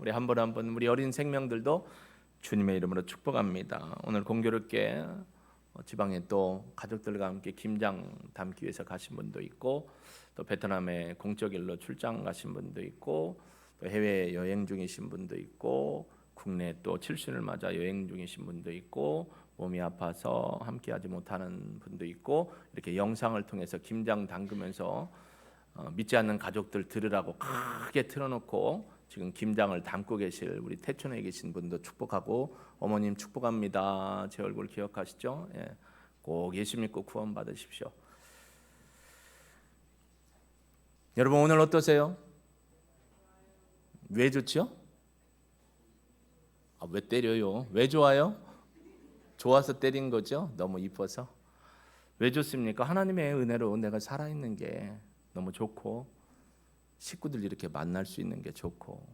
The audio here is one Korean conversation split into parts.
우리 한 분 한 분 우리 어린 생명들도 주님의 이름으로 축복합니다. 오늘 공교롭게 지방에 또 가족들과 함께 김장 담기 위해서 가신 분도 있고, 또 베트남에 공적 일로 출장 가신 분도 있고, 또 해외 여행 중이신 분도 있고, 국내 또 7순을 맞아 여행 중이신 분도 있고, 몸이 아파서 함께하지 못하는 분도 있고, 이렇게 영상을 통해서 김장 담그면서 믿지 않는 가족들 들으라고 크게 틀어놓고 지금 김장을 담고 계실 우리 태촌에 계신 분도 축복하고, 어머님 축복합니다. 제 얼굴 기억하시죠? 예. 꼭 예수 믿고 구원 받으십시오. 여러분 오늘 어떠세요? 왜 좋죠? 왜 때려요? 왜 좋아요? 좋아서 때린 거죠? 너무 이뻐서. 왜 좋습니까? 하나님의 은혜로 내가 살아있는 게 너무 좋고, 식구들 이렇게 만날 수 있는 게 좋고,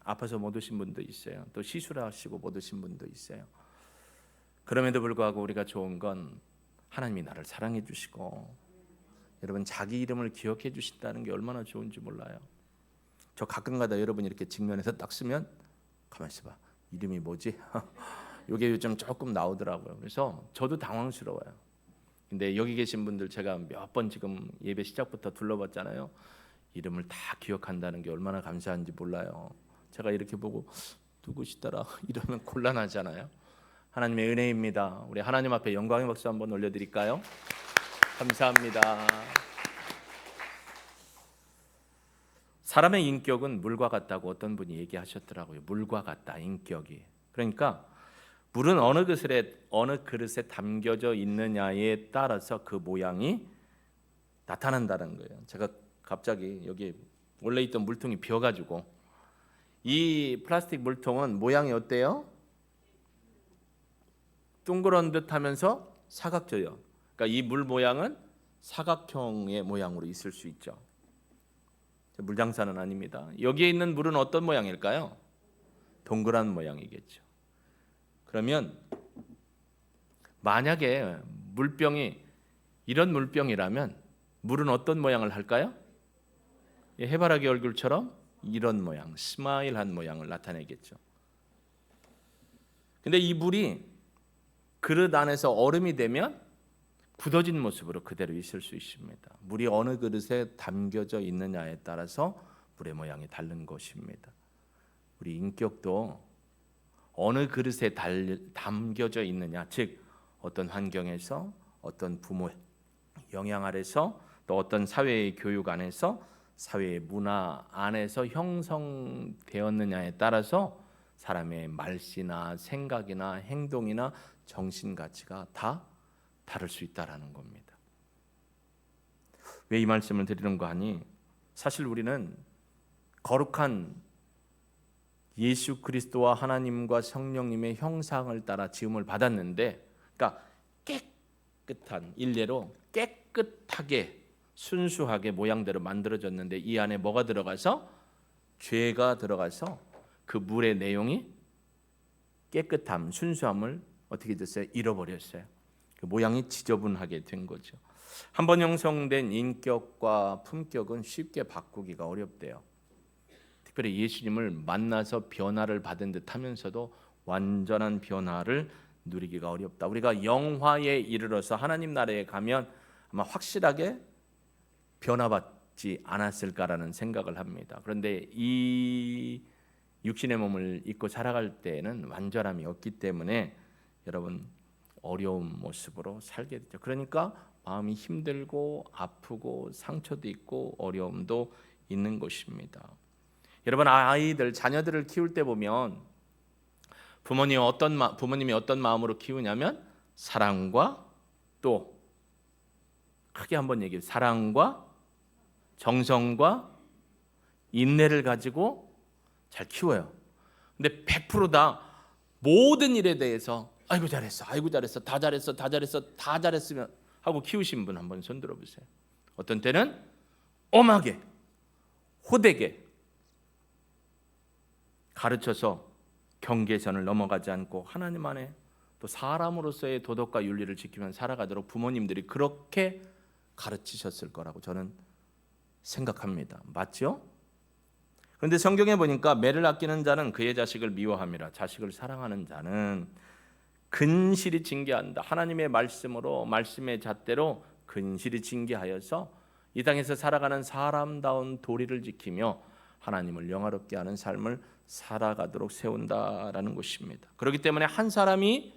아파서 못 오신 분도 있어요. 또 시술하시고 못 오신 분도 있어요. 그럼에도 불구하고 우리가 좋은 건 하나님이 나를 사랑해 주시고, 여러분 자기 이름을 기억해 주신다는 게 얼마나 좋은지 몰라요. 저 가끔가다 여러분 이렇게 직면해서 딱 쓰면 가만히 있어봐, 이름이 뭐지? 이게 요즘 조금 나오더라고요. 그래서 저도 당황스러워요. 근데 여기 계신 분들 제가 몇 번 지금 예배 시작부터 둘러봤잖아요. 이름을 다 기억한다는 게 얼마나 감사한지 몰라요. 제가 이렇게 보고 누구시더라 이러면 곤란하잖아요. 하나님의 은혜입니다. 우리 하나님 앞에 영광의 박수 한번 올려드릴까요? 감사합니다. 사람의 인격은 물과 같다고 어떤 분이 얘기하셨더라고요. 물과 같다, 인격이. 그러니까 물은 어느 그릇에 담겨져 있느냐에 따라서 그 모양이 나타난다는 거예요. 제가 갑자기 여기 원래 있던 물통이 비어가지고, 이 플라스틱 물통은 모양이 어때요? 둥그런 듯하면서 사각져요. 그러니까 이 물 모양은 사각형의 모양으로 있을 수 있죠. 물장사는 아닙니다. 여기에 있는 물은 어떤 모양일까요? 동그란 모양이겠죠. 그러면 만약에 물병이 이런 물병이라면 물은 어떤 모양을 할까요? 해바라기 얼굴처럼 이런 모양, 스마일한 모양을 나타내겠죠. 근데 이 물이 그릇 안에서 얼음이 되면 굳어진 모습으로 그대로 있을 수 있습니다. 물이 어느 그릇에 담겨져 있느냐에 따라서 물의 모양이 다른 것입니다. 우리 인격도 어느 그릇에 담겨져 있느냐, 즉 어떤 환경에서, 어떤 부모의 영향 아래서, 또 어떤 사회의 교육 안에서, 사회의 문화 안에서 형성되었느냐에 따라서 사람의 말씨나 생각이나 행동이나 정신 가치가 다 다를 수 있다라는 겁니다. 왜 이 말씀을 드리는 거 하니, 사실 우리는 거룩한 예수 그리스도와 하나님과 성령님의 형상을 따라 지음을 받았는데, 그러니까 깨끗한, 일례로 깨끗하게 순수하게 모양대로 만들어졌는데, 이 안에 뭐가 들어가서? 죄가 들어가서 그 물의 내용이 깨끗함, 순수함을 어떻게 됐어요? 잃어버렸어요. 그 모양이 지저분하게 된 거죠. 한번 형성된 인격과 품격은 쉽게 바꾸기가 어렵대요. 특별히 예수님을 만나서 변화를 받은 듯 하면서도 완전한 변화를 누리기가 어렵다. 우리가 영화에 이르러서 하나님 나라에 가면 아마 확실하게 변화받지 않았을까라는 생각을 합니다. 그런데 이 육신의 몸을 입고 살아갈 때에는 완전함이 없기 때문에 여러분 어려운 모습으로 살게 되죠. 그러니까 마음이 힘들고 아프고 상처도 있고 어려움도 있는 것입니다. 여러분 아이들, 자녀들을 키울 때 보면 부모님이 어떤 마음으로 키우냐면 사랑과, 또 크게 한번 얘기해요. 사랑과 정성과 인내를 가지고 잘 키워요. 근데 100%다 모든 일에 대해서 아이고 잘했어, 아이고 잘했어, 다 잘했어, 다 잘했어, 다 잘했으면 하고 키우신 분 한번 손 들어보세요. 어떤 때는 엄하게, 호되게 가르쳐서 경계선을 넘어가지 않고 하나님 안에 또 사람으로서의 도덕과 윤리를 지키며 살아가도록 부모님들이 그렇게 가르치셨을 거라고 저는 생각합니다. 맞죠? 그런데 성경에 보니까 매를 아끼는 자는 그의 자식을 미워함이라. 자식을 사랑하는 자는 근실히 징계한다. 하나님의 말씀으로, 말씀의 잣대로 근실히 징계하여서 이 땅에서 살아가는 사람다운 도리를 지키며 하나님을 영화롭게 하는 삶을 살아가도록 세운다라는 것입니다. 그렇기 때문에 한 사람이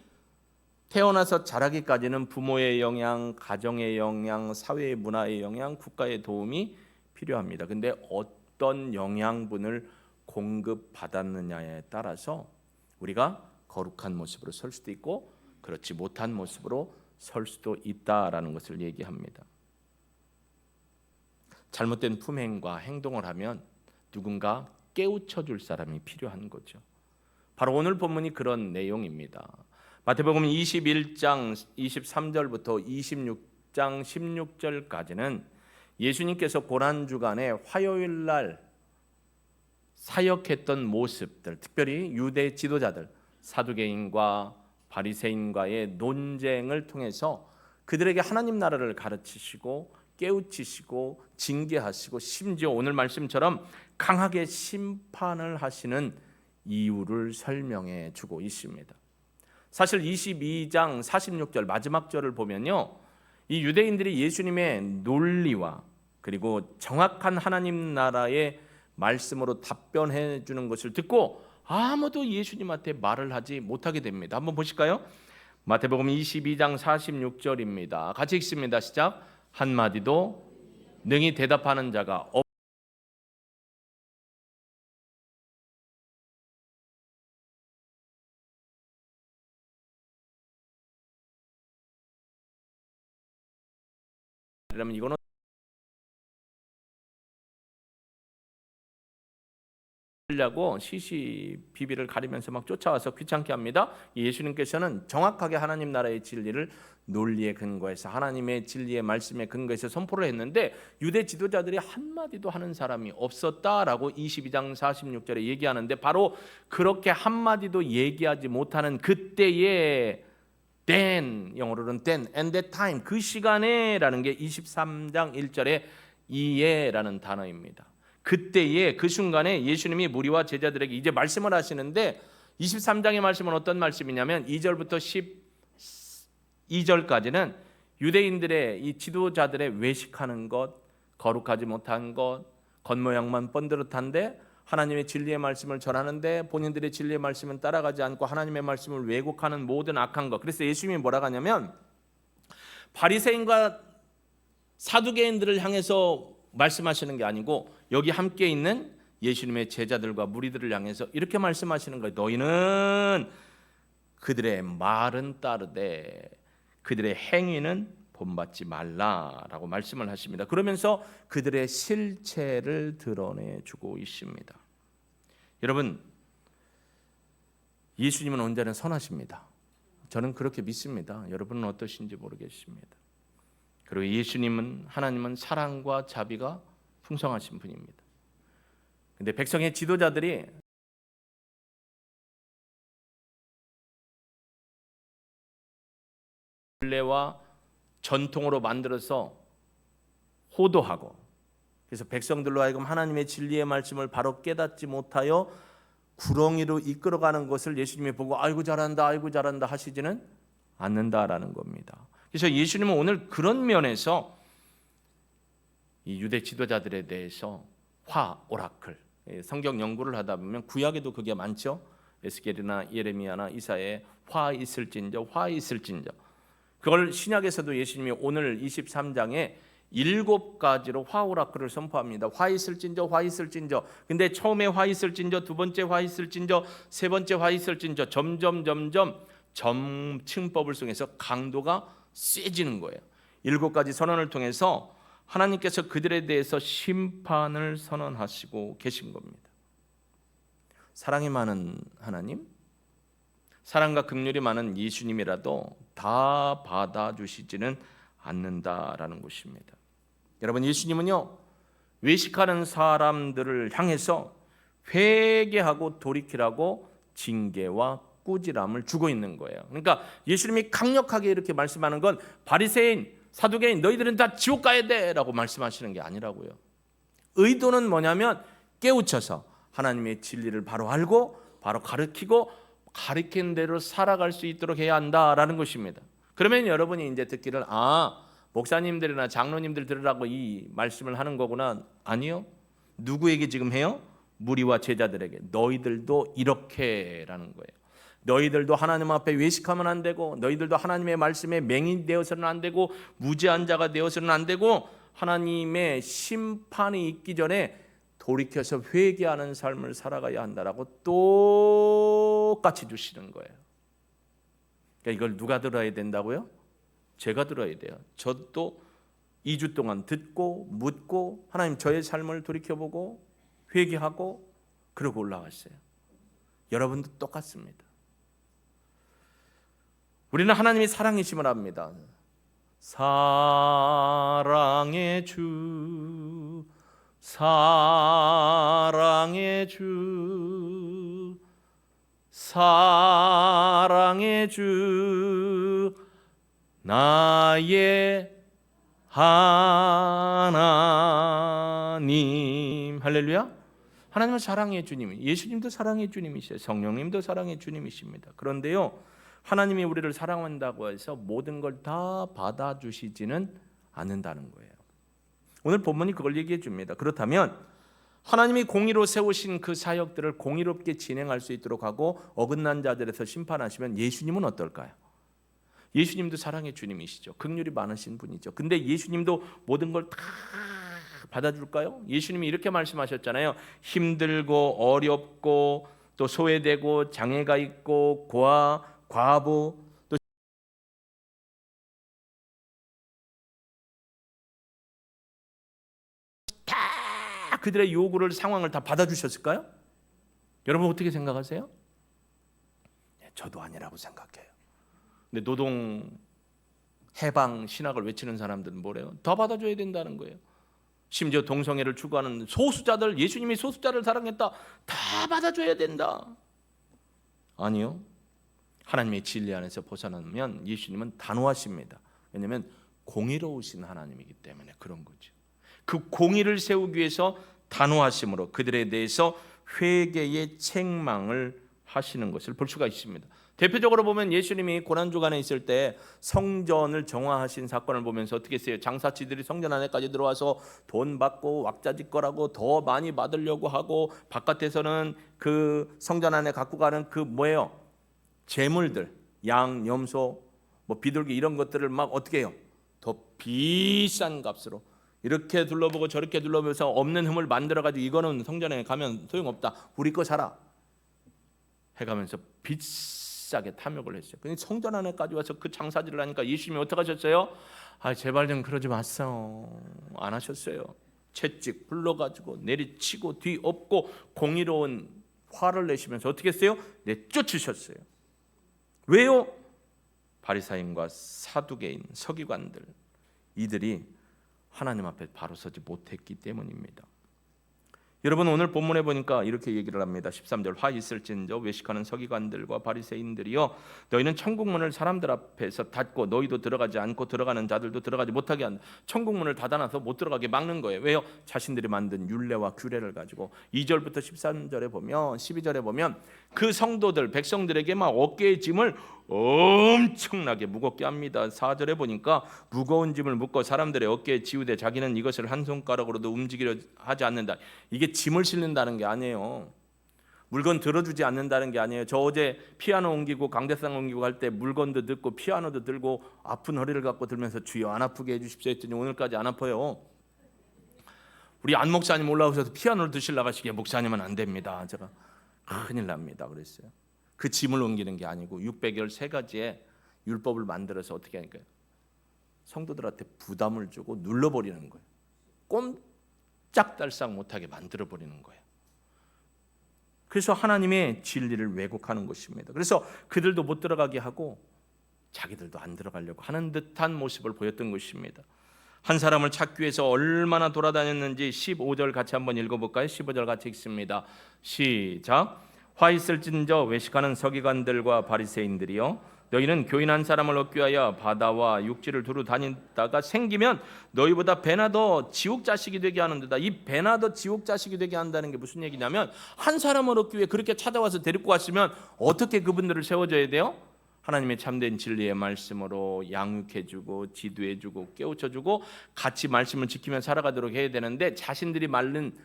태어나서 자라기까지는 부모의 영향, 가정의 영향, 사회의 문화의 영향, 국가의 도움이 필요합니다. 근데 어떤 영양분을 공급받았느냐에 따라서 우리가 거룩한 모습으로 설 수도 있고 그렇지 못한 모습으로 설 수도 있다라는 것을 얘기합니다. 잘못된 품행과 행동을 하면 누군가 깨우쳐 줄 사람이 필요한 거죠. 바로 오늘 본문이 그런 내용입니다. 마태복음 21장 23절부터 26장 16절까지는 예수님께서 고난주간에 화요일 날 사역했던 모습들, 특별히 유대 지도자들, 사두개인과 바리새인과의 논쟁을 통해서 그들에게 하나님 나라를 가르치시고 깨우치시고 징계하시고 심지어 오늘 말씀처럼 강하게 심판을 하시는 이유를 설명해 주고 있습니다. 사실 22장 46절 마지막 절을 보면요, 이 유대인들이 예수님의 논리와 그리고 정확한 하나님 나라의 말씀으로 답변해 주는 것을 듣고 아무도 예수님한테 말을 하지 못하게 됩니다. 한번 보실까요? 마태복음 22장 46절입니다. 같이 읽습니다. 시작. 한마디도 능히 대답하는 자가 없으면 이거는 려고 시시비비를 가리면서 막 쫓아와서 귀찮게 합니다. 예수님께서는 정확하게 하나님 나라의 진리를 논리에 근거해서 하나님의 진리의 말씀에 근거해서 선포를 했는데 유대 지도자들이 한마디도 하는 사람이 없었다라고 22장 46절에 얘기하는데 바로 그렇게 한마디도 얘기하지 못하는 그때에 then, 영어로는 then, and that time, 그 시간에라는 게 23장 1절에 이에라는 단어입니다. 그때에 그 순간에 예수님이 무리와 제자들에게 이제 말씀을 하시는데 23장의 말씀은 어떤 말씀이냐면 2절부터 12절까지는 유대인들의 이 지도자들의 외식하는 것, 거룩하지 못한 것, 겉모양만 번듯한데 하나님의 진리의 말씀을 전하는데 본인들의 진리의 말씀은 따라가지 않고 하나님의 말씀을 왜곡하는 모든 악한 것. 그래서 예수님이 뭐라고 하냐면 바리새인과 사두개인들을 향해서 말씀하시는 게 아니고 여기 함께 있는 예수님의 제자들과 무리들을 향해서 이렇게 말씀하시는 거예요. 너희는 그들의 말은 따르되 그들의 행위는 본받지 말라라고 말씀을 하십니다. 그러면서 그들의 실체를 드러내주고 있습니다. 여러분, 예수님은 언제나 선하십니다. 저는 그렇게 믿습니다. 여러분은 어떠신지 모르겠습니다. 그리고 예수님은, 하나님은 사랑과 자비가 풍성하신 분입니다. 근데 백성의 지도자들이 례와 전통으로 만들어서 호도하고 그래서 백성들로 하여금 하나님의 진리의 말씀을 바로 깨닫지 못하여 구렁이로 이끌어가는 것을 예수님이 보고 아이고 잘한다 아이고 잘한다 하시지는 않는다라는 겁니다. 그래서 예수님은 오늘 그런 면에서 이 유대 지도자들에 대해서 오라클 성경 연구를 하다 보면 구약에도 그게 많죠. 에스겔이나 예레미야나 이사야에 화 있을진저 그걸 신약에서도 예수님이 오늘 23장에 7가지로 화오라클을 선포합니다. 화 있을진저. 근데 처음에 화 있을진저, 두 번째 화 있을진저, 세 번째 화 있을진저 점점 점층법을 통해서 강도가 세지는 거예요. 7가지 선언을 통해서 하나님께서 그들에 대해서 심판을 선언하시고 계신 겁니다. 사랑이 많은 하나님, 사랑과 긍휼이 많은 예수님이라도 다 받아주시지는 않는다라는 것입니다. 여러분, 예수님은요 외식하는 사람들을 향해서 회개하고 돌이키라고 징계와 꾸지람을 주고 있는 거예요. 그러니까 예수님이 강력하게 이렇게 말씀하는 건 바리새인, 사두개인 너희들은 다 지옥 가야 돼 라고 말씀하시는 게 아니라고요. 의도는 뭐냐면 깨우쳐서 하나님의 진리를 바로 알고 바로 가르치고 가르친 대로 살아갈 수 있도록 해야 한다라는 것입니다. 그러면 여러분이 이제 듣기를 목사님들이나 장로님들 들으라고 이 말씀을 하는 거구나. 아니요. 누구에게 지금 해요? 무리와 제자들에게. 너희들도 이렇게라는 거예요. 너희들도 하나님 앞에 외식하면 안 되고, 너희들도 하나님의 말씀에 맹인되어서는 안 되고, 무지한 자가 되어서는 안 되고, 하나님의 심판이 있기 전에 돌이켜서 회개하는 삶을 살아가야 한다라고 똑같이 주시는 거예요. 그러니까 이걸 누가 들어야 된다고요? 제가 들어야 돼요. 저도 2주 동안 듣고 묻고 하나님 저의 삶을 돌이켜보고 회개하고 그러고 올라왔어요. 여러분도 똑같습니다. 우리는 하나님이 사랑이심을 압니다. 사랑의 주, 사랑의 주, 사랑의 주, 나의 하나님. 할렐루야. 하나님은 사랑의 주님, 예수님도 사랑의 주님이세요. 성령님도 사랑의 주님이십니다. 그런데요, 하나님이 우리를 사랑한다고 해서 모든 걸 다 받아주시지는 않는다는 거예요. 오늘 본문이 그걸 얘기해 줍니다. 그렇다면 하나님이 공의로 세우신 그 사역들을 공의롭게 진행할 수 있도록 하고 어긋난 자들에서 심판하시면 예수님은 어떨까요? 예수님도 사랑의 주님이시죠. 긍휼이 많으신 분이죠. 근데 예수님도 모든 걸 다 받아줄까요? 예수님이 이렇게 말씀하셨잖아요. 힘들고 어렵고 또 소외되고 장애가 있고 고아, 과부, 또 다 그들의 요구를 상황을 다 받아주셨을까요? 여러분 어떻게 생각하세요? 저도 아니라고 생각해요. 근데 노동 해방 신학을 외치는 사람들은 뭐래요? 더 받아줘야 된다는 거예요. 심지어 동성애를 추구하는 소수자들, 예수님이 소수자를 사랑했다, 다 받아줘야 된다. 아니요. 하나님의 진리 안에서 벗어나면 예수님은 단호하십니다. 왜냐하면 공의로우신 하나님이기 때문에 그런 거죠. 그 공의를 세우기 위해서 단호하심으로 그들에 대해서 회개의 책망을 하시는 것을 볼 수가 있습니다. 대표적으로 보면 예수님이 고난주간에 있을 때 성전을 정화하신 사건을 보면서 어떻게 했어요? 장사치들이 성전 안에까지 들어와서 돈 받고 왁자지껄하고 더 많이 받으려고 하고, 바깥에서는 그 성전 안에 갖고 가는 그 뭐예요? 재물들, 양, 염소, 뭐 비둘기 이런 것들을 막 어떻게 해요? 더 비싼 값으로 이렇게 둘러보고 저렇게 둘러보면서 없는 흠을 만들어가지고 이거는 성전에 가면 소용없다, 우리 거 사라 해가면서 비싸게 탐욕을 했어요. 근데 성전 안에까지 와서 그 장사질을 하니까 예수님이 어떻게 하셨어요? 제발 좀 그러지 마세요. 안 하셨어요. 채찍 불러가지고 내리치고 뒤엎고 공의로운 화를 내시면서 어떻게 했어요? 내쫓으셨어요. 왜요? 바리사인과 사두개인, 서기관들, 이들이 하나님 앞에 바로 서지 못했기 때문입니다. 여러분 오늘 본문에 보니까 이렇게 얘기를 합니다. 13절 화 있을진저 외식하는 서기관들과 바리새인들이여 너희는 천국문을 사람들 앞에서 닫고 너희도 들어가지 않고 들어가는 자들도 들어가지 못하게 한다. 천국문을 닫아놔서 못 들어가게 막는 거예요. 왜요? 자신들이 만든 율례와 규례를 가지고. 2절부터 13절에 보면 12절에 보면 그 성도들 백성들에게 막 어깨의 짐을 엄청나게 무겁게 합니다. 4절에 보니까 무거운 짐을 묶어 사람들의 어깨에 지우되 자기는 이것을 한 손가락으로도 움직이려 하지 않는다. 이게 짐을 실는다는 게 아니에요. 물건 들어주지 않는다는 게 아니에요. 저 어제 피아노 옮기고 강대상 옮기고 할 때 물건도 듣고 피아노도 들고 아픈 허리를 갖고 들면서 주여 안 아프게 해주십시오 했더니 오늘까지 안 아파요. 우리 안 목사님 올라오셔서 피아노를 드시려고 하시기에 목사님은 안 됩니다. 제가 큰일 납니다 그랬어요. 그 짐을 옮기는 게 아니고 613가지의 율법을 만들어서 어떻게 하니까요? 성도들한테 부담을 주고 눌러버리는 거예요. 꼼짝달싹 못하게 만들어버리는 거예요. 그래서 하나님의 진리를 왜곡하는 것입니다. 그래서 그들도 못 들어가게 하고 자기들도 안 들어가려고 하는 듯한 모습을 보였던 것입니다. 한 사람을 찾기 위해서 얼마나 돌아다녔는지 15절 같이 한번 읽어볼까요? 15절 같이 읽습니다. 시작. 화 있을진저 외식하는 서기관들과 바리새인들이여 너희는 교인 한 사람을 얻기 위하여 바다와 육지를 두루 다니다가 생기면 너희보다 배나 더 지옥 자식이 되게 하는데다. 이 배나 더 지옥 자식이 되게 한다는 게 무슨 얘기냐면, 한 사람을 얻기 위해 그렇게 찾아와서 데리고 왔으면 어떻게 그분들을 세워줘야 돼요? 하나님의 참된 진리의 말씀으로 양육해주고 지도해주고 깨우쳐주고 같이 말씀을 지키며 살아가도록 해야 되는데, 자신들이 만든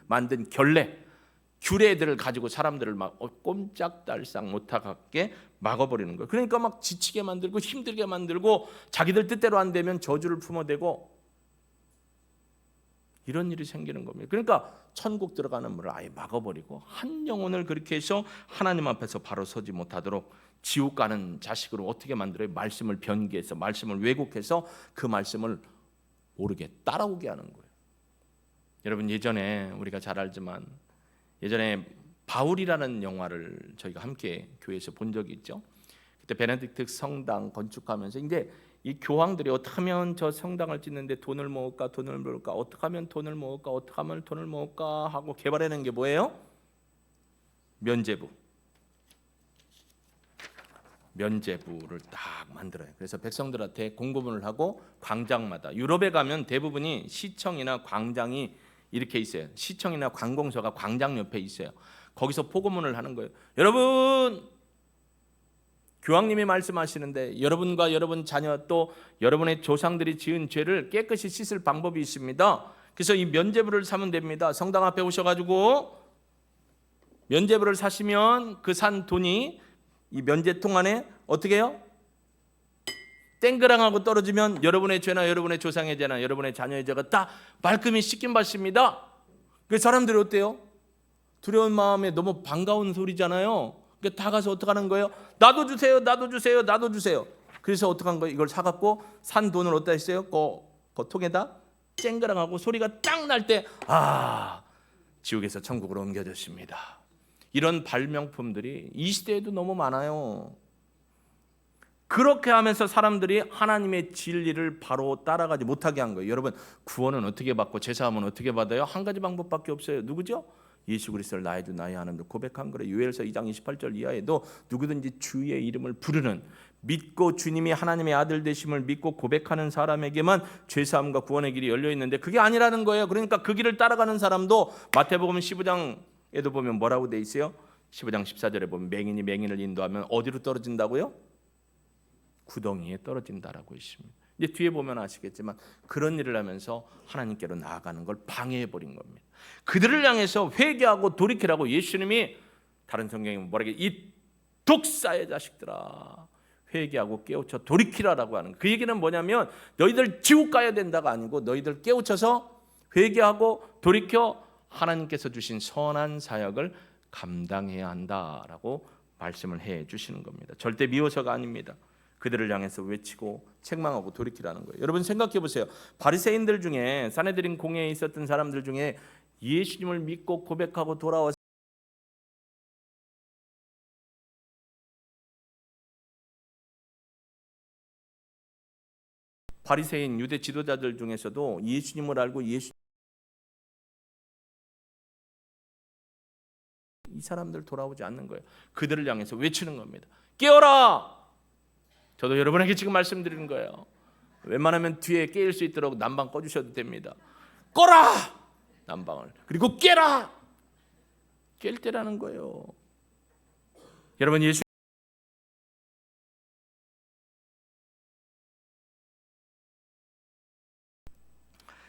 규례들을 가지고 사람들을 막 꼼짝달싹 못하게 막아버리는 거예요. 그러니까 막 지치게 만들고 힘들게 만들고 자기들 뜻대로 안 되면 저주를 품어대고 이런 일이 생기는 겁니다. 그러니까 천국 들어가는 문을 아예 막아버리고 한 영혼을 그렇게 해서 하나님 앞에서 바로 서지 못하도록 지옥 가는 자식으로 어떻게 만들어요? 말씀을 변개해서, 말씀을 왜곡해서 그 말씀을 모르게 따라오게 하는 거예요. 여러분, 예전에 우리가 잘 알지만 예전에 바울이라는 영화를 저희가 함께 교회에서 본 적이 있죠. 그때 베네딕트 성당 건축하면서 이제 이 교황들이 어떻게 하면 저 성당을 짓는데 돈을 모을까, 어떻게 하면 돈을 모을까 하고 개발해낸 게 뭐예요? 면죄부를 딱 만들어요. 그래서 백성들한테 공고문을 하고 광장마다, 유럽에 가면 대부분이 시청이나 광장이 이렇게 있어요. 시청이나 관공서가 광장 옆에 있어요. 거기서 포고문을 하는 거예요. 여러분, 교황님이 말씀하시는데 여러분과 여러분 자녀 또 여러분의 조상들이 지은 죄를 깨끗이 씻을 방법이 있습니다. 그래서 이 면죄부를 사면 됩니다. 성당 앞에 오셔가지고 면죄부를 사시면 그 산 돈이 이 면죄통 안에 어떻게 해요? 땡그랑하고 떨어지면 여러분의 죄나 여러분의 조상의 죄나 여러분의 자녀의 죄가 다 말끔히 씻김 받습니다. 그 사람들이 어때요? 두려운 마음에 너무 반가운 소리잖아요. 그러니까 다 가서 어떻게 하는 거예요? 나도 주세요. 그래서 어떻게 한 거예요? 이걸 사갖고 산 돈을 어디다 했어요? 그 통에다 쨍그랑하고 소리가 딱 날 때, 지옥에서 천국으로 옮겨졌습니다. 이런 발명품들이 이 시대에도 너무 많아요. 그렇게 하면서 사람들이 하나님의 진리를 바로 따라가지 못하게 한 거예요. 여러분, 구원은 어떻게 받고 제사함은 어떻게 받아요? 한 가지 방법밖에 없어요. 누구죠? 예수 그리스도를 나의 주 나의 하나님을 고백한 거래. 요엘서 2장 28절 이하에도 누구든지 주의 이름을 부르는, 믿고 주님이 하나님의 아들 되심을 믿고 고백하는 사람에게만 죄사함과 구원의 길이 열려 있는데 그게 아니라는 거예요. 그러니까 그 길을 따라가는 사람도 마태복음 15장에도 보면 뭐라고 돼 있어요? 15장 14절에 보면 맹인이 맹인을 인도하면 어디로 떨어진다고요? 구덩이에 떨어진다라고 있습니다. 이제 뒤에 보면 아시겠지만 그런 일을 하면서 하나님께로 나아가는 걸 방해해 버린 겁니다. 그들을 향해서 회개하고 돌이키라고 예수님이, 다른 성경에 뭐라고, 이 독사의 자식들아 회개하고 깨우쳐 돌이키라라고 하는, 그 얘기는 뭐냐면 너희들 지옥 가야 된다가 아니고 너희들 깨우쳐서 회개하고 돌이켜 하나님께서 주신 선한 사역을 감당해야 한다라고 말씀을 해 주시는 겁니다. 절대 미워서가 아닙니다. 그들을 향해서 외치고 책망하고 돌이키라는 거예요. 여러분 생각해 보세요. 바리새인들 중에, 산헤드린 공회에 있었던 사람들 중에 예수님을 믿고 고백하고 돌아와서 바리새인 유대 지도자들 중에서도 예수님을 알고 이 사람들 돌아오지 않는 거예요. 그들을 향해서 외치는 겁니다. 깨어라! 저도 여러분에게 지금 말씀드리는 거예요. 웬만하면 뒤에 깨일 수 있도록 난방 꺼주셔도 됩니다. 꺼라! 난방을. 그리고 깨라! 깰 때라는 거예요. 여러분, 예수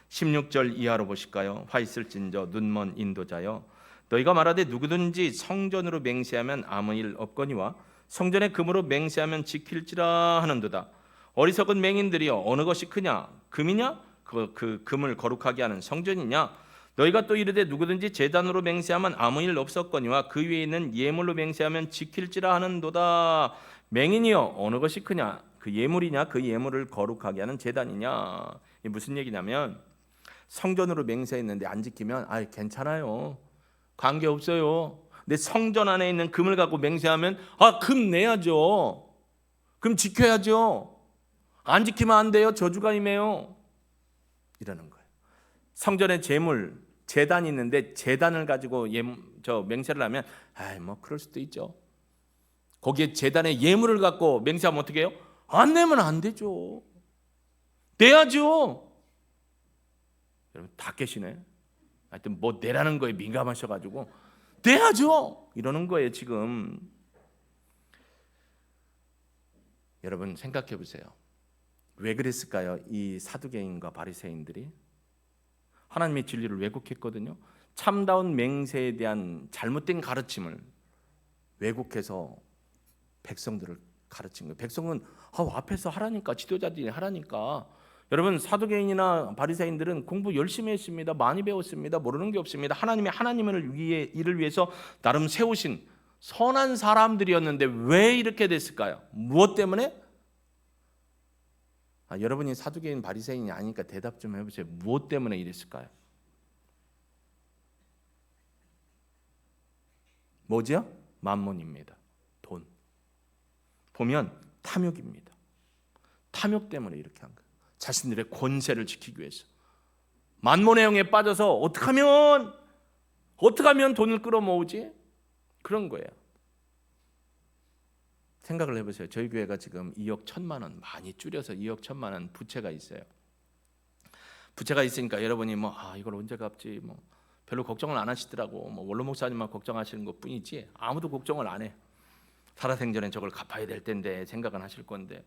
16절 이하로 보실까요? 화 있을진저 눈먼 인도자여, 너희가 말하되 누구든지 성전으로 맹세하면 아무 일 없거니와 성전의 금으로 맹세하면 지킬지라 하는도다. 어리석은 맹인들이여, 어느 것이 크냐? 금이냐? 그 금을 거룩하게 하는 성전이냐? 너희가 또 이르되 누구든지 제단으로 맹세하면 아무 일 없었거니와 그 위에 있는 예물로 맹세하면 지킬지라 하는도다. 맹인이여, 어느 것이 크냐? 그 예물이냐? 그 예물을 거룩하게 하는 제단이냐? 이게 무슨 얘기냐면, 성전으로 맹세했는데 안 지키면 괜찮아요, 관계없어요. 근데 성전 안에 있는 금을 갖고 맹세하면 금 내야죠, 금 지켜야죠, 안 지키면 안 돼요, 저주가 임해요, 이러는 거예요. 성전에 제물, 제단이 있는데 제단을 가지고 맹세를 하면 뭐 그럴 수도 있죠. 거기에 제단에 예물을 갖고 맹세하면 어떻게 해요? 안 내면 안 되죠. 내야죠. 여러분 다 깨시네. 하여튼 뭐 내라는 거에 민감하셔가지고 내야죠 이러는 거예요 지금. 여러분 생각해 보세요. 왜 그랬을까요? 이 사두개인과 바리새인들이 하나님의 진리를 왜곡했거든요. 참다운 맹세에 대한 잘못된 가르침을 왜곡해서 백성들을 가르친 거예요. 백성은 앞에서 하라니까, 지도자들이 하라니까. 여러분 사두개인이나 바리새인들은 공부 열심히 했습니다. 많이 배웠습니다. 모르는 게 없습니다. 하나님을 이를 위해서 나름 세우신 선한 사람들이었는데 왜 이렇게 됐을까요? 무엇 때문에? 여러분이 사두개인 바리새인이 아니니까 대답 좀 해보세요. 무엇 때문에 이랬을까요? 뭐죠? 만몬입니다. 돈. 보면 탐욕입니다. 탐욕 때문에 이렇게 한 거예요. 자신들의 권세를 지키기 위해서. 만몬의 영에 빠져서 어떻게 하면 돈을 끌어모으지? 그런 거예요. 생각을 해보세요. 저희 교회가 지금 2억 1천만 원, 많이 줄여서 2억 1천만 원 부채가 있어요. 부채가 있으니까 여러분이 이걸 언제 갚지 별로 걱정을 안 하시더라고. 원로 목사님만 걱정하시는 것뿐이지 아무도 걱정을 안 해. 살아생전에 저걸 갚아야 될 텐데 생각은 하실 건데.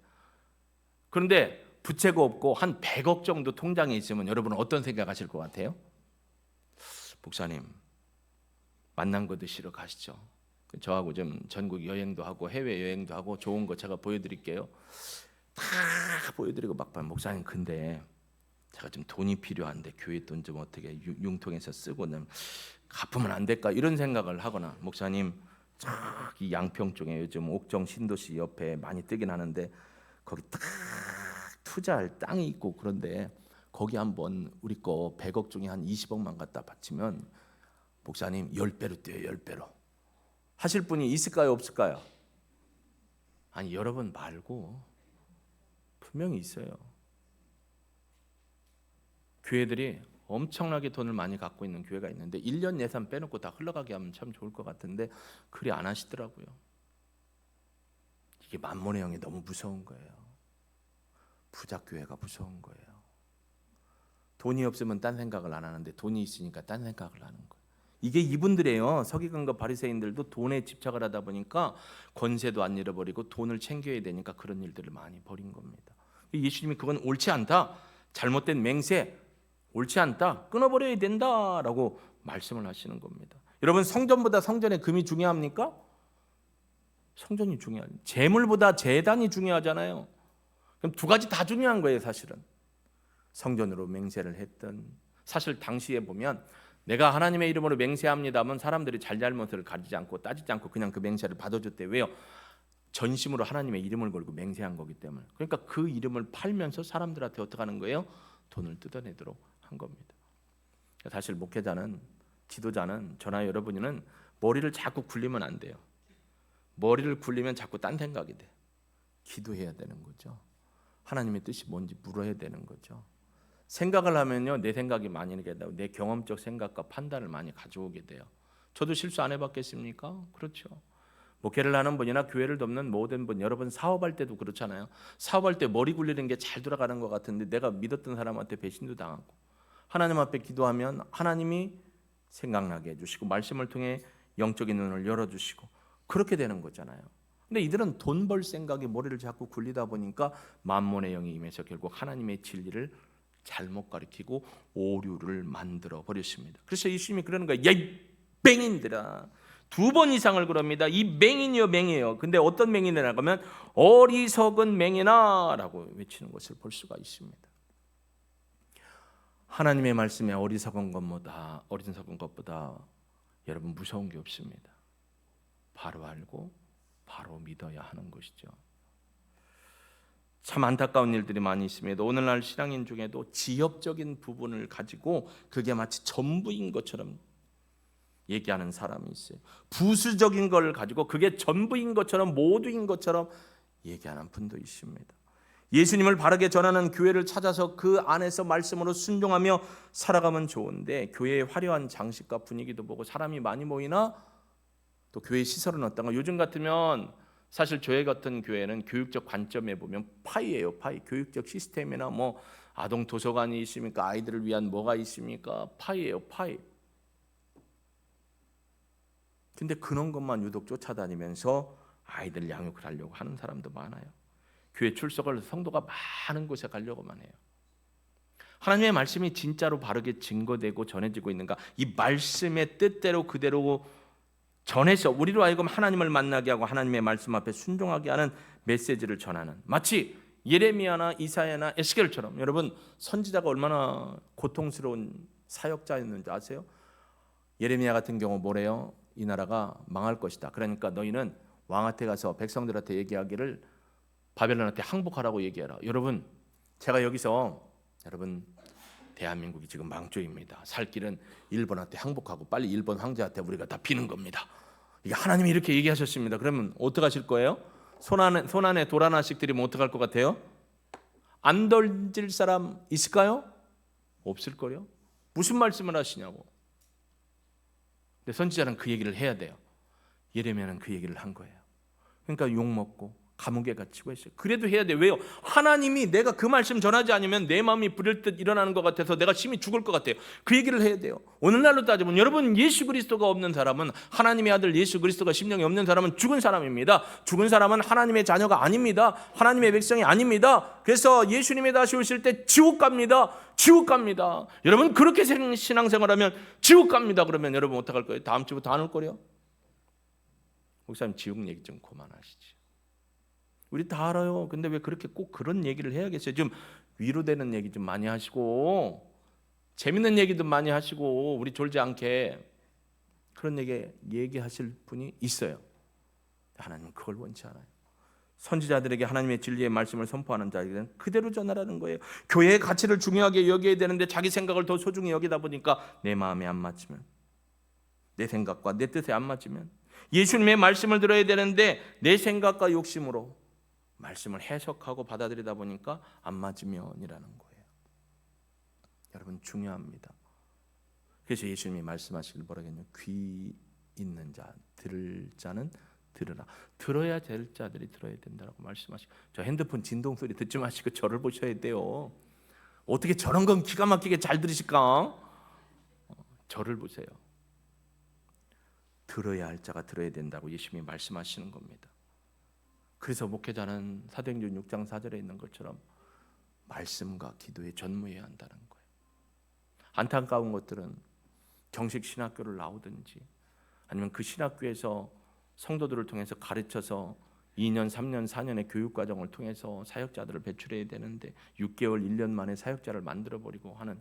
그런데 부채가 없고 한 100억 정도 통장에 있으면 여러분은 어떤 생각하실 것 같아요? 목사님 만난 거 드시러 가시죠. 저하고 좀 전국 여행도 하고 해외 여행도 하고 좋은 거 제가 보여드릴게요. 다 보여드리고 막판 목사님 근데 제가 좀 돈이 필요한데 교회 돈 좀 어떻게 융통해서 쓰고 갚으면 안 될까 이런 생각을 하거나 목사님 저기 양평 쪽에 요즘 옥정 신도시 옆에 많이 뜨긴 하는데 거기 딱 투자할 땅이 있고 그런데 거기 한번 우리 거 100억 중에 한 20억만 갖다 바치면 목사님 10배로 뛰어요. 10배로 하실 분이 있을까요? 없을까요? 아니 여러분 말고 분명히 있어요. 교회들이 엄청나게 돈을 많이 갖고 있는 교회가 있는데 1년 예산 빼놓고 다 흘러가게 하면 참 좋을 것 같은데 그리 안 하시더라고요. 이게 만몬의 영이 너무 무서운 거예요. 부자교회가 무서운 거예요. 돈이 없으면 딴 생각을 안 하는데 돈이 있으니까 딴 생각을 하는 거예요. 이게 이분들이에요. 서기관과 바리새인들도 돈에 집착을 하다 보니까 권세도 안 잃어버리고 돈을 챙겨야 되니까 그런 일들을 많이 벌인 겁니다. 예수님이 그건 옳지 않다. 잘못된 맹세 옳지 않다. 끊어버려야 된다라고 말씀을 하시는 겁니다. 여러분 성전보다 성전의 금이 중요합니까? 성전이 중요하죠. 재물보다 제단이 중요하잖아요. 그럼 두 가지 다 중요한 거예요, 사실은. 성전으로 맹세를 했던 사실 당시에 보면 내가 하나님의 이름으로 맹세합니다면 사람들이 잘잘못을 가리지 않고 따지지 않고 그냥 그 맹세를 받아줬대. 왜요? 전심으로 하나님의 이름을 걸고 맹세한 거기 때문에. 그러니까 그 이름을 팔면서 사람들한테 어떻게 하는 거예요? 돈을 뜯어내도록 한 겁니다. 사실 목회자는 지도자는 저나 여러분은 머리를 자꾸 굴리면 안 돼요. 머리를 굴리면 자꾸 딴 생각이 돼. 기도해야 되는 거죠. 하나님의 뜻이 뭔지 물어야 되는 거죠. 생각을 하면요 내 생각이 많이 나게 되고 내 경험적 생각과 판단을 많이 가져오게 돼요. 저도 실수 안 해봤겠습니까? 그렇죠. 목회를 하는 분이나 교회를 돕는 모든 분, 여러분 사업할 때도 그렇잖아요. 사업할 때 머리 굴리는 게 잘 돌아가는 것 같은데 내가 믿었던 사람한테 배신도 당하고 하나님 앞에 기도하면 하나님이 생각나게 해주시고 말씀을 통해 영적인 눈을 열어주시고 그렇게 되는 거잖아요. 근데 이들은 돈 벌 생각에 머리를 자꾸 굴리다 보니까 만몬의 영이 임해서 결국 하나님의 진리를 잘못 가르치고 오류를 만들어 버렸습니다. 그래서 예수님이 그러는 거예요. 야, 이 맹인들아. 2번 이상을 그럽니다. 이 맹인이요 맹이에요. 근데 어떤 맹인이라고 하면 어리석은 맹인아 라고 외치는 것을 볼 수가 있습니다. 하나님의 말씀에 어리석은 것보다 여러분 무서운 게 없습니다. 바로 알고 바로 믿어야 하는 것이죠. 참 안타까운 일들이 많이 있습니다. 오늘날 신앙인 중에도 지엽적인 부분을 가지고 그게 마치 전부인 것처럼 얘기하는 사람이 있어요. 부수적인 걸 가지고 그게 전부인 것처럼 모두인 것처럼 얘기하는 분도 있습니다. 예수님을 바르게 전하는 교회를 찾아서 그 안에서 말씀으로 순종하며 살아가면 좋은데 교회의 화려한 장식과 분위기도 보고 사람이 많이 모이나 또 교회 시설은 어떤가? 요즘 같으면 사실 저희 같은 교회는 교육적 관점에 보면 파이예요. 파이. 교육적 시스템이나 뭐 아동 도서관이 있습니까? 아이들을 위한 뭐가 있습니까? 파이예요. 파이. 근데 그런 것만 유독 쫓아다니면서 아이들 양육을 하려고 하는 사람도 많아요. 교회 출석을 성도가 많은 곳에 가려고만 해요. 하나님의 말씀이 진짜로 바르게 증거되고 전해지고 있는가? 이 말씀의 뜻대로 그대로 전해서 우리로 하여금 하나님을 만나게 하고 하나님의 말씀 앞에 순종하게 하는 메시지를 전하는, 마치 예레미야나 이사야나 에스겔처럼. 여러분, 선지자가 얼마나 고통스러운 사역자였는지 아세요? 예레미야 같은 경우 뭐래요? 이 나라가 망할 것이다. 그러니까 너희는 왕한테 가서 백성들한테 얘기하기를 바벨론한테 항복하라고 얘기해라. 여러분, 제가 여기서 여러분, 대한민국이 지금 망조입니다. 살 길은 일본한테 항복하고 빨리 일본 황제한테 우리가 다 비는 겁니다. 이게 하나님이 이렇게 얘기하셨습니다. 그러면 어떻게 하실 거예요? 손 안에 돌 하나씩 드리면 어떻게 할 것 같아요? 안 던질 사람 있을까요? 없을 거요. 무슨 말씀을 하시냐고. 근데 선지자는 그 얘기를 해야 돼요. 예레미야는 그 얘기를 한 거예요. 그러니까 욕먹고 감옥에 갇히고 있어요. 그래도 해야 돼요. 왜요? 하나님이 내가 그 말씀 전하지 않으면 내 마음이 불일 듯 일어나는 것 같아서 내가 심히 죽을 것 같아요. 그 얘기를 해야 돼요. 오늘날로 따지면 여러분, 예수 그리스도가 없는 사람은, 하나님의 아들 예수 그리스도가 심령이 없는 사람은 죽은 사람입니다. 죽은 사람은 하나님의 자녀가 아닙니다. 하나님의 백성이 아닙니다. 그래서 예수님이 다시 오실 때 지옥 갑니다. 지옥 갑니다. 여러분, 그렇게 신앙생활하면 지옥 갑니다. 그러면 여러분 어떡할 거예요? 다음 주부터 안 올 거요? 목사님, 지옥 얘기 좀 그만하시지. 우리 다 알아요. 근데 왜 그렇게 꼭 그런 얘기를 해야겠어요? 좀 위로되는 얘기 좀 많이 하시고 재밌는 얘기도 많이 하시고 우리 졸지 않게 그런 얘기하실 분이 있어요. 하나님은 그걸 원치 않아요. 선지자들에게 하나님의 진리의 말씀을 선포하는 자에게는 그대로 전하라는 거예요. 교회의 가치를 중요하게 여겨야 되는데 자기 생각을 더 소중히 여기다 보니까 내 마음에 안 맞으면, 내 생각과 내 뜻에 안 맞으면, 예수님의 말씀을 들어야 되는데 내 생각과 욕심으로 말씀을 해석하고 받아들이다 보니까 안 맞으면이라는 거예요. 여러분, 중요합니다. 그래서 예수님이 말씀하시길 뭐라겠냐? 귀 있는 자, 들을 자는 들으라. 들어야 될 자들이 들어야 된다고 말씀하시고, 저 핸드폰 진동 소리 듣지 마시고 저를 보셔야 돼요. 어떻게 저런 건 기가 막히게 잘 들으실까? 저를 보세요. 들어야 할 자가 들어야 된다고 예수님이 말씀하시는 겁니다. 그래서 목회자는 사도행전 6장 4절에 있는 것처럼 말씀과 기도에 전무해야 한다는 거예요. 안타까운 것들은 정식 신학교를 나오든지 아니면 그 신학교에서 성도들을 통해서 가르쳐서 2년, 3년, 4년의 교육과정을 통해서 사역자들을 배출해야 되는데 6개월, 1년 만에 사역자를 만들어버리고 하는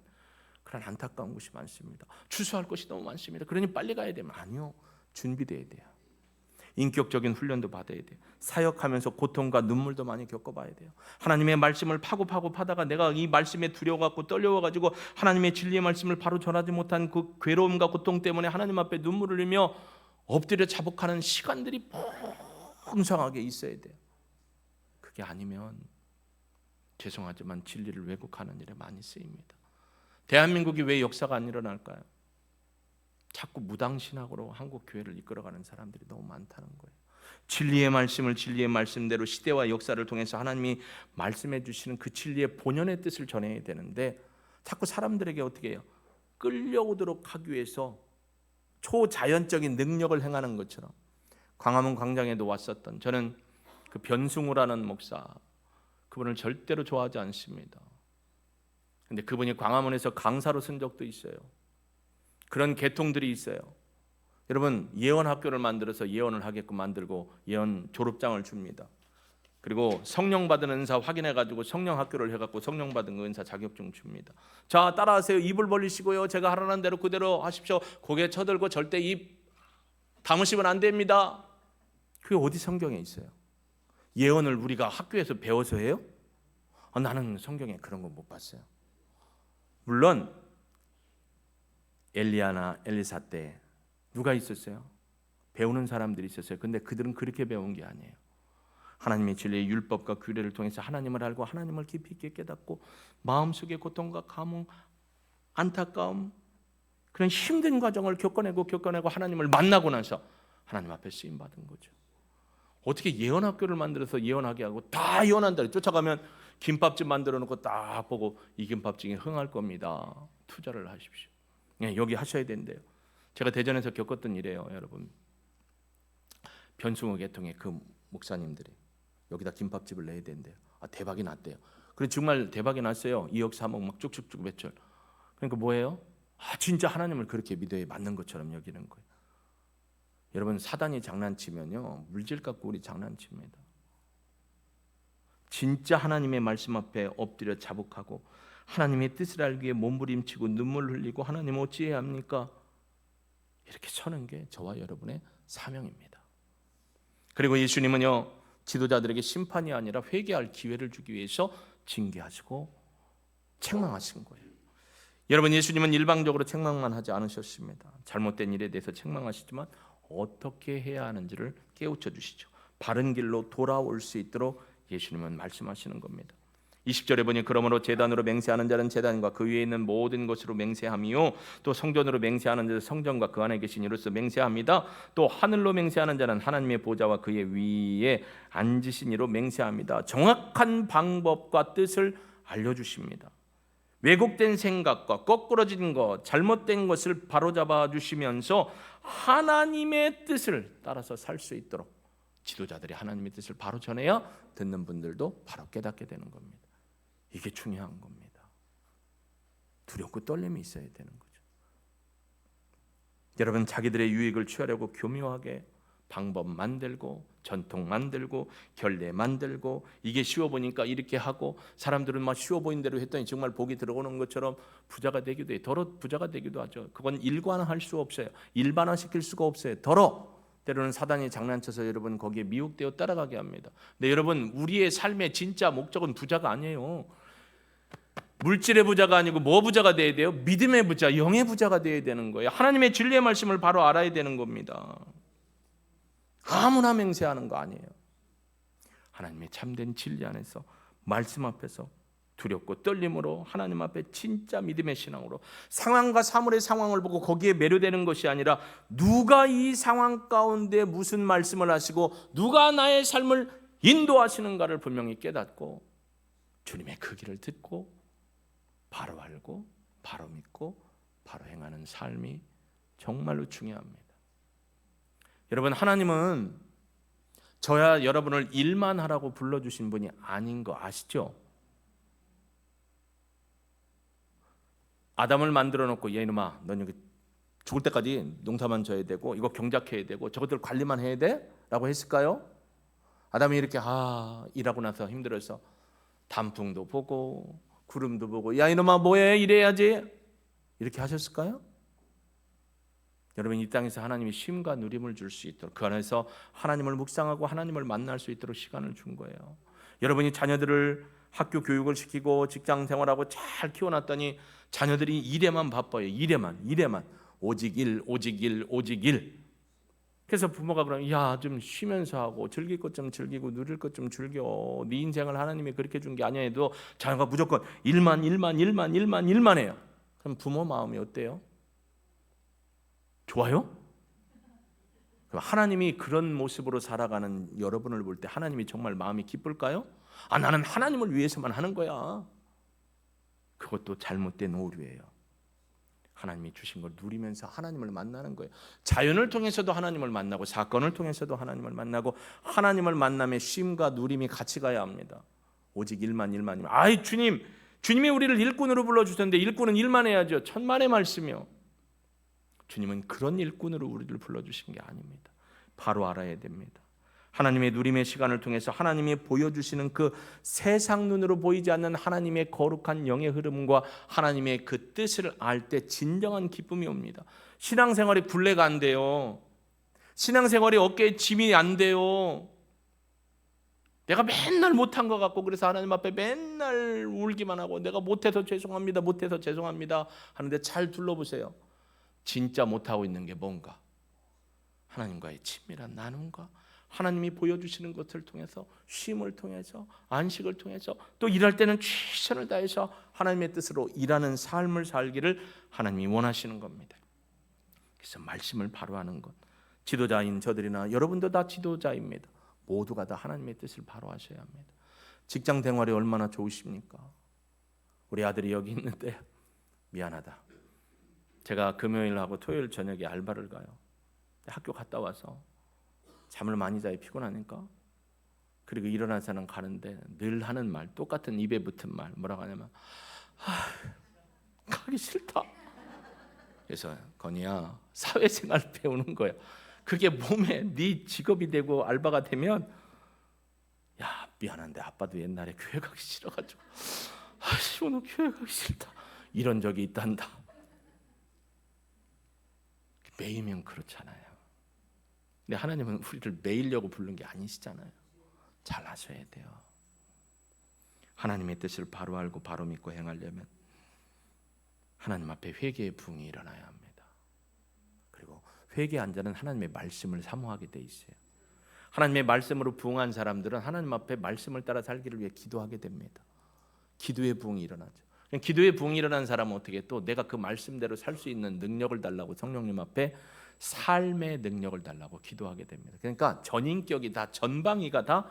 그런 안타까운 것이 많습니다. 추수할 것이 너무 많습니다. 그러니 빨리 가야 되면 아니요. 준비돼야 돼요. 인격적인 훈련도 받아야 돼요. 사역하면서 고통과 눈물도 많이 겪어봐야 돼요. 하나님의 말씀을 파고 파다가 내가 이 말씀에 두려워갖고 떨려워가지고 하나님의 진리의 말씀을 바로 전하지 못한 그 괴로움과 고통 때문에 하나님 앞에 눈물을 흘리며 엎드려 자복하는 시간들이 풍성하게 있어야 돼요. 그게 아니면 죄송하지만 진리를 왜곡하는 일에 많이 쓰입니다. 대한민국이 왜 역사가 안 일어날까요? 자꾸 무당신학으로 한국 교회를 이끌어가는 사람들이 너무 많다는 거예요. 진리의 말씀을 진리의 말씀대로 시대와 역사를 통해서 하나님이 말씀해 주시는 그 진리의 본연의 뜻을 전해야 되는데 자꾸 사람들에게 어떻게 해요? 끌려오도록 하기 위해서 초자연적인 능력을 행하는 것처럼. 광화문 광장에도 왔었던, 저는 그 변승우라는 목사, 그분을 절대로 좋아하지 않습니다. 근데 그분이 광화문에서 강사로 쓴 적도 있어요. 그런 계통들이 있어요. 여러분, 예언 학교를 만들어서 예언을 하게끔 만들고 예언 졸업장을 줍니다. 그리고 성령 받은 은사 확인해가지고 성령 학교를 해갖고 성령 받은 은사 자격증 줍니다. 자, 따라하세요. 입을 벌리시고요. 제가 하라는 대로 그대로 하십시오. 고개 쳐들고 절대 입 다무시면 안 됩니다. 그게 어디 성경에 있어요? 예언을 우리가 학교에서 배워서 해요? 나는 성경에 그런 거 못 봤어요. 물론 엘리야나 엘리사 때 누가 있었어요? 배우는 사람들이 있었어요. 근데 그들은 그렇게 배운 게 아니에요. 하나님의 진리의 율법과 규례를 통해서 하나님을 알고 하나님을 깊이 있게 깨닫고 마음속의 고통과 감흥, 안타까움, 그런 힘든 과정을 겪어내고 하나님을 만나고 나서 하나님 앞에 쓰임 받은 거죠. 어떻게 예언학교를 만들어서 예언하게 하고 다 예언한다. 쫓아가면 김밥집 만들어 놓고 딱 보고 이 김밥집이 흥할 겁니다. 투자를 하십시오. 예, 여기 하셔야 된대요. 제가 대전에서 겪었던 일이에요, 여러분. 변승호 계통의 그 목사님들이 여기다 김밥집을 내야 된대요. 대박이 났대요. 그래 정말 대박이 났어요. 2억 3억 막 쭉쭉쭉 매출. 그러니까 뭐예요? 진짜 하나님을 그렇게 믿어야 맞는 것처럼 여기는 거예요. 여러분, 사단이 장난치면요, 물질 갖고 우리 장난칩니다. 진짜 하나님의 말씀 앞에 엎드려 자복하고 하나님의 뜻을 알기 위해 몸부림치고 눈물 흘리고 하나님 어찌해야 합니까? 이렇게 서는 게 저와 여러분의 사명입니다. 그리고 예수님은요, 지도자들에게 심판이 아니라 회개할 기회를 주기 위해서 징계하시고 책망하신 거예요. 여러분, 예수님은 일방적으로 책망만 하지 않으셨습니다. 잘못된 일에 대해서 책망하시지만 어떻게 해야 하는지를 깨우쳐 주시죠. 바른 길로 돌아올 수 있도록 예수님은 말씀하시는 겁니다. 20절에 보니 그러므로 제단으로 맹세하는 자는 제단과 그 위에 있는 모든 것으로 맹세함이요 또 성전으로 맹세하는 자는 성전과 그 안에 계신 이로서 맹세합니다. 또 하늘로 맹세하는 자는 하나님의 보좌와 그의 위에 앉으신 이로 맹세합니다. 정확한 방법과 뜻을 알려주십니다. 왜곡된 생각과 거꾸러진 것, 잘못된 것을 바로잡아 주시면서 하나님의 뜻을 따라서 살 수 있도록 지도자들이 하나님의 뜻을 바로 전해야 듣는 분들도 바로 깨닫게 되는 겁니다. 이게 중요한 겁니다. 두렵고 떨림이 있어야 되는 거죠. 여러분, 자기들의 유익을 취하려고 교묘하게 방법 만들고 전통 만들고 결례 만들고 이게 쉬워 보니까 이렇게 하고 사람들은 막 쉬워 보인 대로 했더니 정말 복이 들어오는 것처럼 부자가 되기도 해요. 더러 부자가 되기도 하죠. 그건 일관화할 수 없어요. 일반화시킬 수가 없어요. 때로는 사단이 장난쳐서 여러분 거기에 미혹되어 따라가게 합니다. 근데 여러분, 우리의 삶의 진짜 목적은 부자가 아니에요. 물질의 부자가 아니고 뭐 부자가 돼야 돼요? 믿음의 부자, 영의 부자가 돼야 되는 거예요. 하나님의 진리의 말씀을 바로 알아야 되는 겁니다. 아무나 맹세하는 거 아니에요. 하나님의 참된 진리 안에서 말씀 앞에서 두렵고 떨림으로 하나님 앞에 진짜 믿음의 신앙으로 상황과 사물의 상황을 보고 거기에 매료되는 것이 아니라 누가 이 상황 가운데 무슨 말씀을 하시고 누가 나의 삶을 인도하시는가를 분명히 깨닫고 주님의 그 길을 듣고 바로 알고 바로 믿고 바로 행하는 삶이 정말로 중요합니다. 여러분, 하나님은 저야 여러분을 일만 하라고 불러주신 분이 아닌 거 아시죠? 아담을 만들어 놓고 야 이놈아, 넌 여기 죽을 때까지 농사만 져야 되고 이거 경작해야 되고 저것들 관리만 해야 돼? 라고 했을까요? 아담이 이렇게 일하고 나서 힘들어서 단풍도 보고 구름도 보고 야 이놈아 뭐해? 이래야지 이렇게 하셨을까요? 여러분, 이 땅에서 하나님이 쉼과 누림을 줄 수 있도록 그 안에서 하나님을 묵상하고 하나님을 만날 수 있도록 시간을 준 거예요. 여러분이 자녀들을 학교 교육을 시키고 직장 생활하고 잘 키워놨더니 자녀들이 일에만 바빠요. 일에만 오직 일. 그래서 부모가 그러면 야 좀 쉬면서 하고 즐길 것 좀 즐기고 누릴 것 좀 즐겨. 네 인생을 하나님이 그렇게 준 게 아니야 해도 자녀가 무조건 일만 해요. 그럼 부모 마음이 어때요? 좋아요? 그럼 하나님이 그런 모습으로 살아가는 여러분을 볼 때 하나님이 정말 마음이 기쁠까요? 나는 하나님을 위해서만 하는 거야. 그것도 잘못된 오류예요. 하나님이 주신 걸 누리면서 하나님을 만나는 거예요. 자연을 통해서도 하나님을 만나고 사건을 통해서도 하나님을 만나고 하나님을 만남에 쉼과 누림이 같이 가야 합니다. 오직 일만. 주님이 우리를 일꾼으로 불러주셨는데 일꾼은 일만 해야죠. 천만의 말씀이요. 주님은 그런 일꾼으로 우리를 불러주신 게 아닙니다. 바로 알아야 됩니다. 하나님의 누림의 시간을 통해서 하나님이 보여주시는 그 세상 눈으로 보이지 않는 하나님의 거룩한 영의 흐름과 하나님의 그 뜻을 알 때 진정한 기쁨이 옵니다. 신앙생활이 굴레가 안 돼요. 신앙생활이 어깨에 짐이 안 돼요. 내가 맨날 못한 것 같고 그래서 하나님 앞에 맨날 울기만 하고 내가 못해서 죄송합니다 하는데 잘 둘러보세요. 진짜 못하고 있는 게 뭔가? 하나님과의 친밀한 나눔과 하나님이 보여주시는 것을 통해서 쉼을 통해서 안식을 통해서 또 일할 때는 최선을 다해서 하나님의 뜻으로 일하는 삶을 살기를 하나님이 원하시는 겁니다. 그래서 말씀을 바로 하는 것, 지도자인 저들이나 여러분도 다 지도자입니다. 모두가 다 하나님의 뜻을 바로 하셔야 합니다. 직장 생활이 얼마나 좋으십니까? 우리 아들이 여기 있는데 미안하다. 제가 금요일하고 토요일 저녁에 알바를 가요. 학교 갔다 와서 잠을 많이 자요. 피곤하니까. 그리고 일어나서는 가는데 늘 하는 말, 똑같은 입에 붙은 말, 뭐라고 하냐면 가기 싫다. 그래서 건이야, 사회생활 배우는 거야. 그게 몸에 네 직업이 되고 알바가 되면, 야 미안한데 아빠도 옛날에 교회 가기 싫어가지고 오늘 교회 가기 싫다 이런 적이 있단다. 매이면 그렇잖아요. 근데 하나님은 우리를 매이려고 부른 게 아니시잖아요. 잘 하셔야 돼요. 하나님의 뜻을 바로 알고 바로 믿고 행하려면 하나님 앞에 회개의 부흥이 일어나야 합니다. 그리고 회개한 자는 하나님의 말씀을 사모하게 돼 있어요. 하나님의 말씀으로 부흥한 사람들은 하나님 앞에 말씀을 따라 살기를 위해 기도하게 됩니다. 기도의 부흥이 일어나죠. 기도의 부흥이 일어난 사람은 어떻게 또 내가 그 말씀대로 살 수 있는 능력을 달라고 성령님 앞에 삶의 능력을 달라고 기도하게 됩니다. 그러니까 전인격이 다, 전방위가 다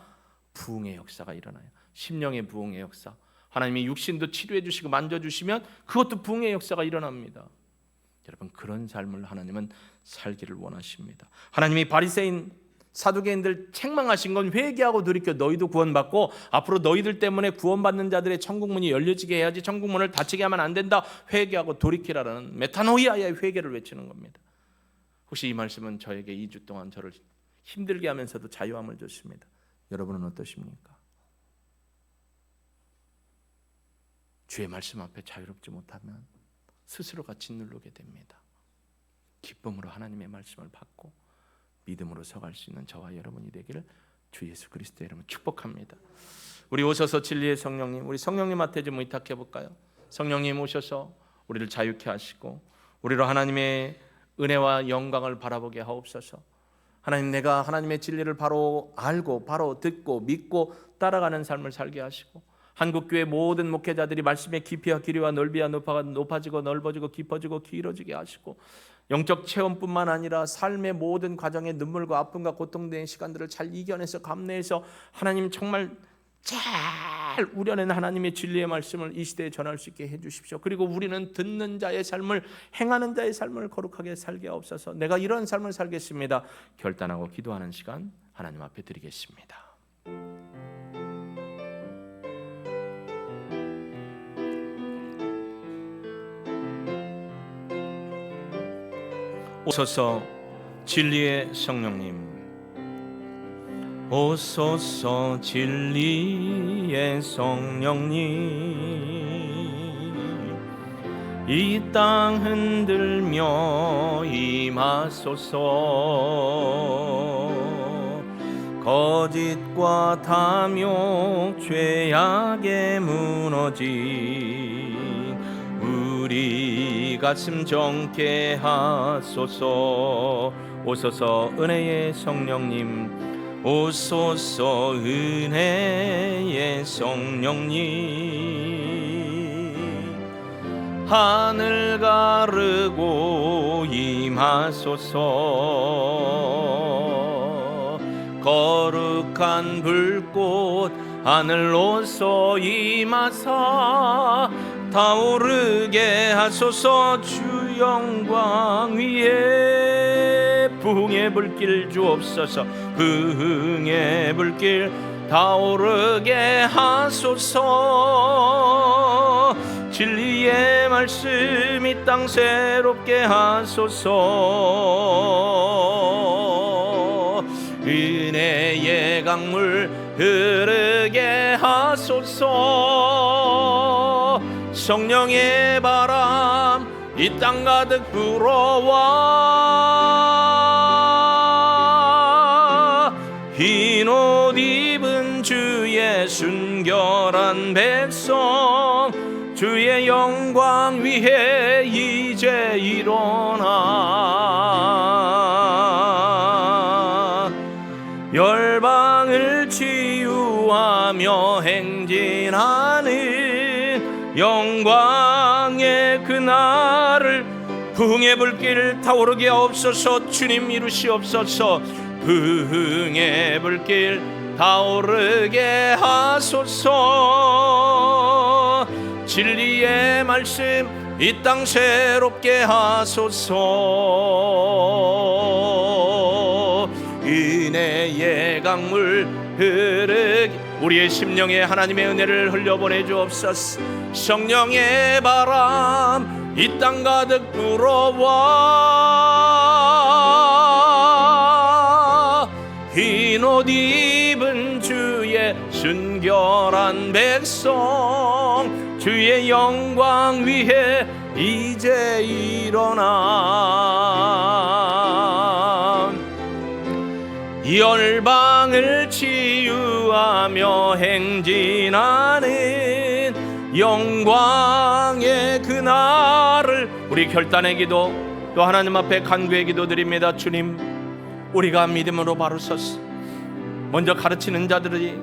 부흥의 역사가 일어나요. 심령의 부흥의 역사. 하나님이 육신도 치료해 주시고 만져주시면 그것도 부흥의 역사가 일어납니다. 여러분, 그런 삶을 하나님은 살기를 원하십니다. 하나님이 바리새인 사두개인들 책망하신 건 회개하고 돌이켜 너희도 구원받고 앞으로 너희들 때문에 구원받는 자들의 천국문이 열려지게 해야지 천국문을 닫히게 하면 안 된다. 회개하고 돌이키라는 메타노이아의 회개를 외치는 겁니다. 혹시 이 말씀은 저에게 2주 동안 저를 힘들게 하면서도 자유함을 줬습니다. 여러분은 어떠십니까? 주의 말씀 앞에 자유롭지 못하면 스스로가 짓누르게 됩니다. 기쁨으로 하나님의 말씀을 받고 믿음으로 서갈 수 있는 저와 여러분이 되기를 주 예수 그리스도의 이름으로 축복합니다. 우리 오셔서 진리의 성령님, 우리 성령님한테 좀 의탁해 볼까요? 성령님 오셔서 우리를 자유케 하시고 우리로 하나님의 은혜와 영광을 바라보게 하옵소서. 하나님, 내가 하나님의 진리를 바로 알고 바로 듣고 믿고 따라가는 삶을 살게 하시고 한국교회 모든 목회자들이 말씀의 깊이와 길이와 넓이와 높아지고 넓어지고 깊어지고 길어지게 하시고 영적 체험뿐만 아니라 삶의 모든 과정의 눈물과 아픔과 고통된 시간들을 잘 이겨내서 감내해서 하나님 정말 잘 우려낸 하나님의 진리의 말씀을 이 시대에 전할 수 있게 해주십시오. 그리고 우리는 듣는 자의 삶을, 행하는 자의 삶을 거룩하게 살게 하옵소서. 내가 이런 삶을 살겠습니다. 결단하고 기도하는 시간 하나님 앞에 드리겠습니다. 오소서 진리의 성령님, 오소서 진리의 성령님, 이 땅 흔들며 임하소서. 거짓과 탐욕 죄악에 무너진 우리 가슴 정케 하소서. 오소서 은혜의 성령님, 오소서 은혜의 성령님, 하늘 가르고 임하소서. 거룩한 불꽃 하늘로서 임하사 타오르게 하소서. 주 영광 위에 부흥의 불길 주옵소서. 부흥의 불길 타오르게 하소서. 진리의 말씀 이 땅 새롭게 하소서. 은혜의 강물 흐르게 하소서. 성령의 바람 이 땅 가득 불어와 흰 옷 입은 주의 순결한 백성, 주의 영광 위에 이제 일어나 열방을 치유하며 행진하는 영광의 그날을 부흥의 불길 타오르게 하옵소서. 주님 이루시옵소서. 흥의 불길 타오르게 하소서. 진리의 말씀 이 땅 새롭게 하소서. 은혜의 강물 흐르게 우리의 심령에 하나님의 은혜를 흘려보내 주옵소서. 성령의 바람 이 땅 가득 불어와 흰 옷 입은 주의 순결한 백성 주의 영광 위에 이제 일어나 열방을 치유하며 행진하는 영광의 그날을 우리 결단의 기도 또 하나님 앞에 간구의 기도 드립니다. 주님, 우리가 믿음으로 바로 섰어. 먼저 가르치는 자들이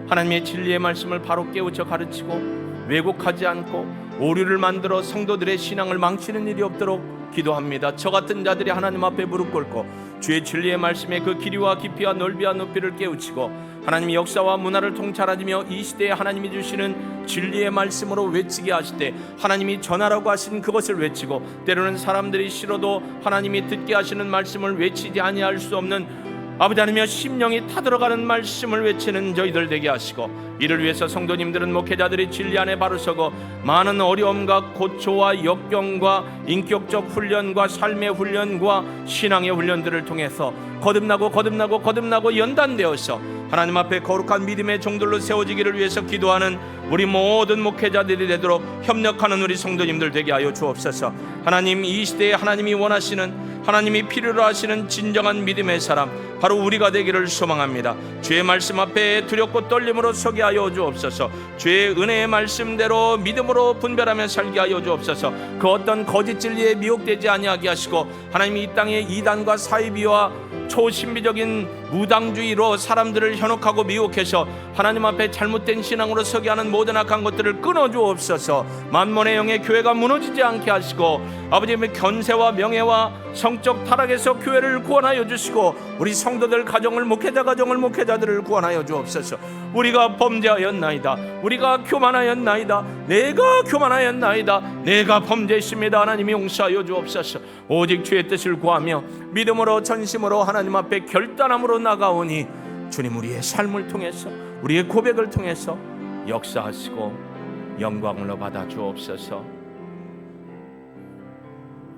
하나님의 진리의 말씀을 바로 깨우쳐 가르치고 왜곡하지 않고 오류를 만들어 성도들의 신앙을 망치는 일이 없도록 기도합니다. 저 같은 자들이 하나님 앞에 무릎 꿇고 주의 진리의 말씀에 그 길이와 깊이와 넓이와 높이를 깨우치고 하나님의 역사와 문화를 통찰하며 이 시대에 하나님이 주시는 진리의 말씀으로 외치게 하실 때 하나님이 전하라고 하신 그것을 외치고 때로는 사람들이 싫어도 하나님이 듣게 하시는 말씀을 외치지 아니할 수 없는 아버지 하나님의 심령이 타들어가는 말씀을 외치는 저희들 되게 하시고 이를 위해서 성도님들은 목회자들이 진리 안에 바로 서고 많은 어려움과 고초와 역경과 인격적 훈련과 삶의 훈련과 신앙의 훈련들을 통해서 거듭나고 연단되어서 하나님 앞에 거룩한 믿음의 종들로 세워지기를 위해서 기도하는 우리 모든 목회자들이 되도록 협력하는 우리 성도님들 되게 하여 주옵소서. 하나님, 이 시대에 하나님이 원하시는 하나님이 필요로 하시는 진정한 믿음의 사람 바로 우리가 되기를 소망합니다. 주의 말씀 앞에 두렵고 떨림으로 서게 하여 주옵소서. 주의 은혜의 말씀대로 믿음으로 분별하며 살게 하여 주옵소서. 그 어떤 거짓 진리에 미혹되지 아니하게 하시고 하나님이 이 땅에 이단과 사이비와 초신비적인 무당주의로 사람들을 현혹하고 미혹해서 하나님 앞에 잘못된 신앙으로 서게 하는 모든 악한 것들을 끊어주옵소서. 만몬의 영의 교회가 무너지지 않게 하시고 아버지의 견세와 명예와 성적 타락에서 교회를 구원하여 주시고 우리 성도들 가정을 목회자 가정을 목회자들을 구원하여 주옵소서. 우리가 범죄하였나이다. 우리가 교만하였나이다. 내가 교만하였나이다. 내가 범죄했습니다. 하나님이 용서하여 주옵소서. 오직 주의 뜻을 구하며 믿음으로 전심으로 하나님 앞에 결단함으로 나가오니 주님 우리의 삶을 통해서 우리의 고백을 통해서 역사하시고 영광으로 받아 주옵소서.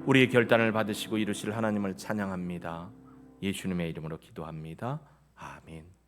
우리의 결단을 받으시고 이루실 하나님을 찬양합니다. 예수님의 이름으로 기도합니다. 아멘.